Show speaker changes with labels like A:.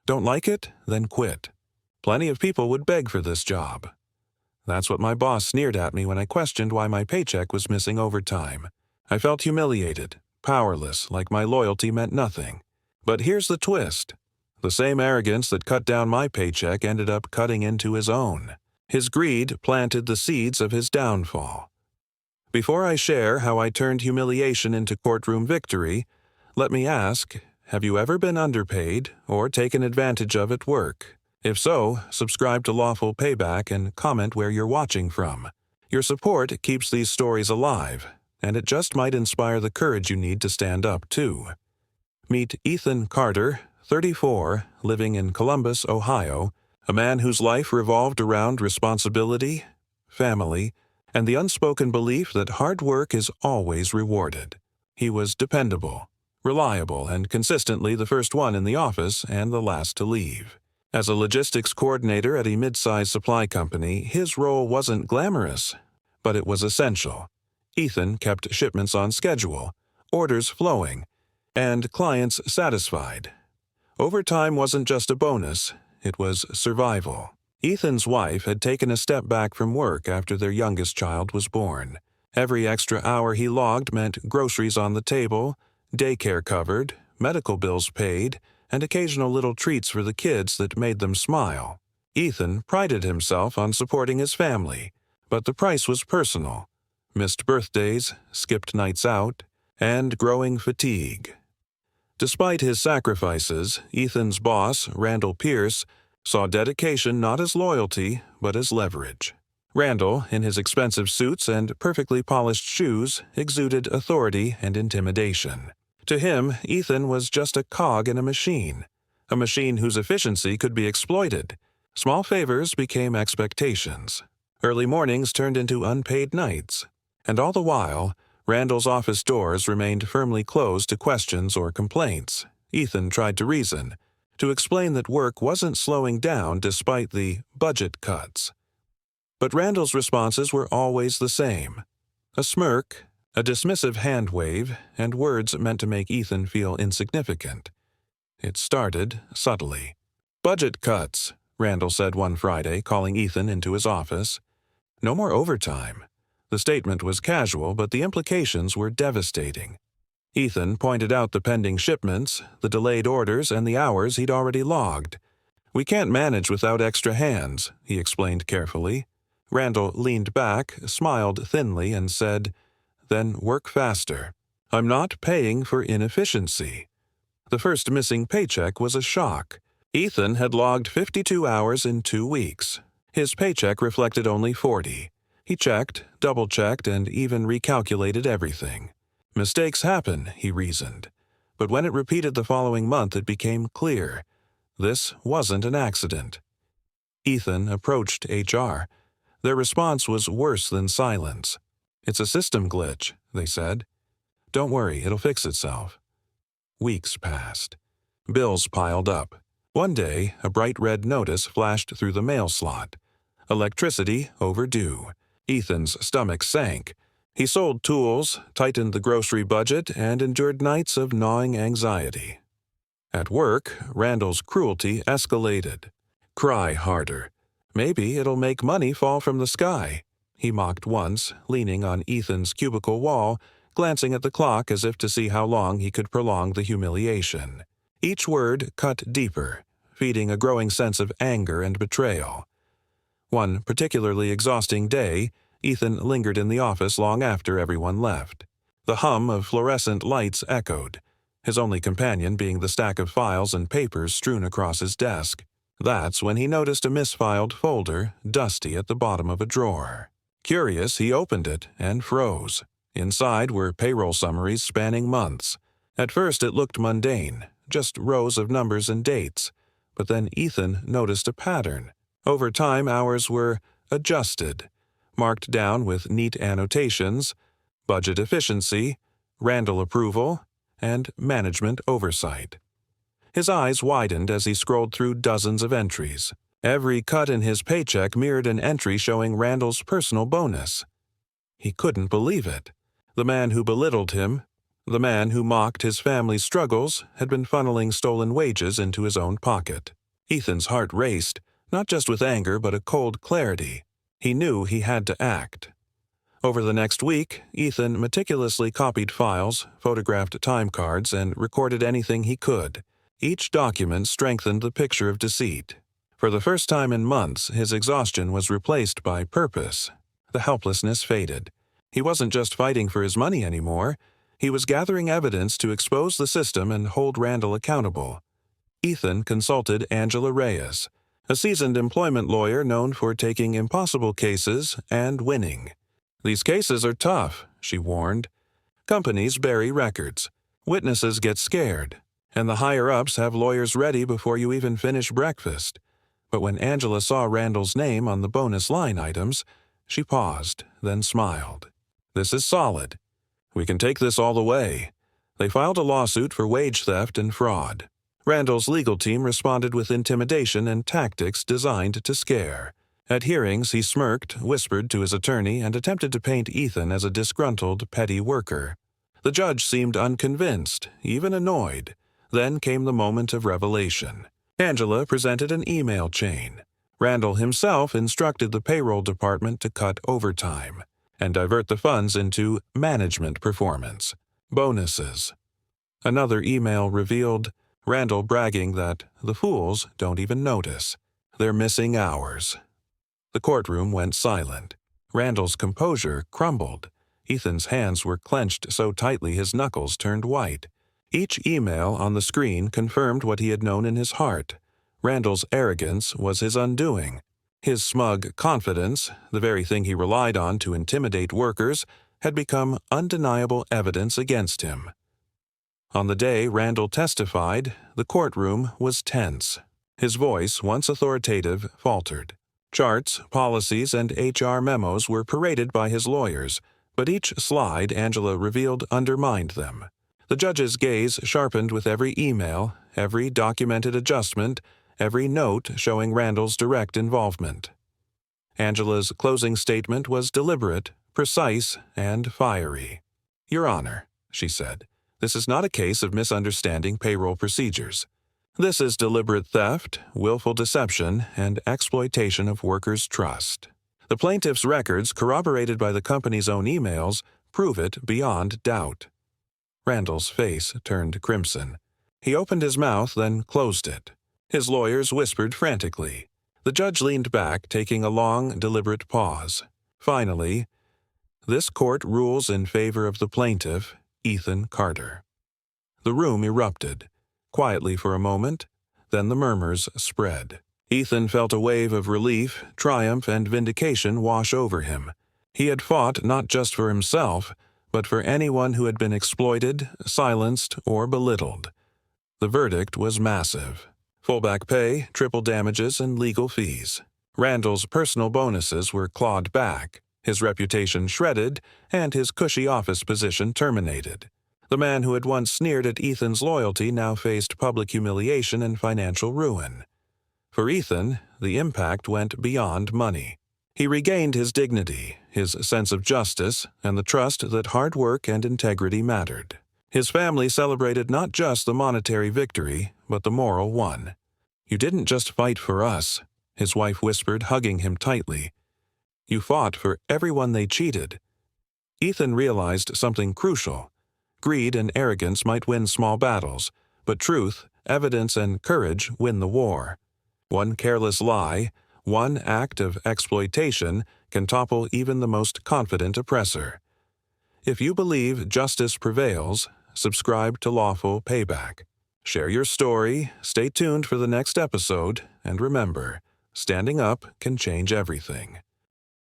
A: Don't like it? Then quit. Plenty of people would beg for this job. That's what my boss sneered at me when I questioned why my paycheck was missing overtime. I felt humiliated, powerless, like my loyalty meant nothing. But here's the twist. The same arrogance that cut down my paycheck ended up cutting into his own. His greed planted the seeds of his downfall. Before I share how I turned humiliation into courtroom victory, let me ask, have you ever been underpaid or taken advantage of at work? If so, subscribe to Lawful Payback and comment where you're watching from. Your support keeps these stories alive, and it just might inspire the courage you need to stand up too. Meet Ethan Carter, 34, living in Columbus, Ohio, a man whose life revolved around responsibility, family, and the unspoken belief that hard work is always rewarded. He was dependable, reliable, and consistently the first one in the office and the last to leave. As a logistics coordinator at a mid-sized supply company, his role wasn't glamorous, but it was essential. Ethan kept shipments on schedule, orders flowing, and clients satisfied. Overtime wasn't just a bonus, it was survival. Ethan's wife had taken a step back from work after their youngest child was born. Every extra hour he logged meant groceries on the table, daycare covered, medical bills paid, and occasional little treats for the kids that made them smile. Ethan prided himself on supporting his family, but the price was personal. Missed birthdays, skipped nights out, and growing fatigue. Despite his sacrifices, Ethan's boss, Randall Pierce, saw dedication not as loyalty, but as leverage. Randall, in his expensive suits and perfectly polished shoes, exuded authority and intimidation. To him, Ethan was just a cog in a machine whose efficiency could be exploited. Small favors became expectations. Early mornings turned into unpaid nights. And all the while, Randall's office doors remained firmly closed to questions or complaints. Ethan tried to reason, to explain that work wasn't slowing down despite the budget cuts. But Randall's responses were always the same. A smirk, a dismissive hand wave, and words meant to make Ethan feel insignificant. It started subtly. "Budget cuts," Randall said one Friday, calling Ethan into his office. "No more overtime." The statement was casual, but the implications were devastating. Ethan pointed out the pending shipments, the delayed orders, and the hours he'd already logged. "We can't manage without extra hands," he explained carefully. Randall leaned back, smiled thinly, and said, "Then work faster. I'm not paying for inefficiency." The first missing paycheck was a shock. Ethan had logged 52 hours in 2 weeks. His paycheck reflected only 40. He checked, double-checked, and even recalculated everything. Mistakes happen, he reasoned. But when it repeated the following month, it became clear. This wasn't an accident. Ethan approached HR. Their response was worse than silence. "It's a system glitch," they said. "Don't worry, it'll fix itself." Weeks passed. Bills piled up. One day, a bright red notice flashed through the mail slot. Electricity overdue. Ethan's stomach sank. He sold tools, tightened the grocery budget, and endured nights of gnawing anxiety. At work, Randall's cruelty escalated. "Cry harder. Maybe it'll make money fall from the sky," he mocked once, leaning on Ethan's cubicle wall, glancing at the clock as if to see how long he could prolong the humiliation. Each word cut deeper, feeding a growing sense of anger and betrayal. One particularly exhausting day, Ethan lingered in the office long after everyone left. The hum of fluorescent lights echoed, his only companion being the stack of files and papers strewn across his desk. That's when he noticed a misfiled folder, dusty at the bottom of a drawer. Curious, he opened it and froze. Inside were payroll summaries spanning months. At first it looked mundane, just rows of numbers and dates. But then Ethan noticed a pattern. Overtime hours were adjusted, marked down with neat annotations, budget efficiency, Randall approval, and management oversight. His eyes widened as he scrolled through dozens of entries. Every cut in his paycheck mirrored an entry showing Randall's personal bonus. He couldn't believe it. The man who belittled him, the man who mocked his family's struggles, had been funneling stolen wages into his own pocket. Ethan's heart raced, not just with anger but a cold clarity. He knew he had to act. Over the next week, Ethan meticulously copied files, photographed time cards, and recorded anything he could. Each document strengthened the picture of deceit. For the first time in months, his exhaustion was replaced by purpose. The helplessness faded. He wasn't just fighting for his money anymore. He was gathering evidence to expose the system and hold Randall accountable. Ethan consulted Angela Reyes, a seasoned employment lawyer known for taking impossible cases and winning. "These cases are tough," she warned. "Companies bury records. Witnesses get scared. And the higher-ups have lawyers ready before you even finish breakfast." But when Angela saw Randall's name on the bonus line items, she paused, then smiled. "This is solid. We can take this all the way." They filed a lawsuit for wage theft and fraud. Randall's legal team responded with intimidation and tactics designed to scare. At hearings, he smirked, whispered to his attorney, and attempted to paint Ethan as a disgruntled, petty worker. The judge seemed unconvinced, even annoyed. Then came the moment of revelation. Angela presented an email chain. Randall himself instructed the payroll department to cut overtime and divert the funds into management performance, bonuses. Another email revealed Randall bragging that the fools don't even notice. They're missing hours. The courtroom went silent. Randall's composure crumbled. Ethan's hands were clenched so tightly his knuckles turned white. Each email on the screen confirmed what he had known in his heart. Randall's arrogance was his undoing. His smug confidence, the very thing he relied on to intimidate workers, had become undeniable evidence against him. On the day Randall testified, the courtroom was tense. His voice, once authoritative, faltered. Charts, policies, and HR memos were paraded by his lawyers, but each slide Angela revealed undermined them. The judge's gaze sharpened with every email, every documented adjustment, every note showing Randall's direct involvement. Angela's closing statement was deliberate, precise, and fiery. "Your Honor," she said, "this is not a case of misunderstanding payroll procedures. This is deliberate theft, willful deception, and exploitation of workers' trust. The plaintiff's records, corroborated by the company's own emails, prove it beyond doubt." Randall's face turned crimson. He opened his mouth, then closed it. His lawyers whispered frantically. The judge leaned back, taking a long, deliberate pause. Finally, "This court rules in favor of the plaintiff, Ethan Carter." The room erupted, quietly for a moment, then the murmurs spread. Ethan felt a wave of relief, triumph, and vindication wash over him. He had fought not just for himself, but for anyone who had been exploited, silenced, or belittled. The verdict was massive. Full back pay, triple damages, and legal fees. Randall's personal bonuses were clawed back, his reputation shredded, and his cushy office position terminated. The man who had once sneered at Ethan's loyalty now faced public humiliation and financial ruin. For Ethan, the impact went beyond money. He regained his dignity, his sense of justice, and the trust that hard work and integrity mattered. His family celebrated not just the monetary victory, but the moral one. "You didn't just fight for us," his wife whispered, hugging him tightly. "You fought for everyone they cheated." Ethan realized something crucial. Greed and arrogance might win small battles, but truth, evidence, and courage win the war. One careless lie, one act of exploitation can topple even the most confident oppressor. If you believe justice prevails, subscribe to Lawful Payback. Share your story, stay tuned for the next episode, and remember, standing up can change everything.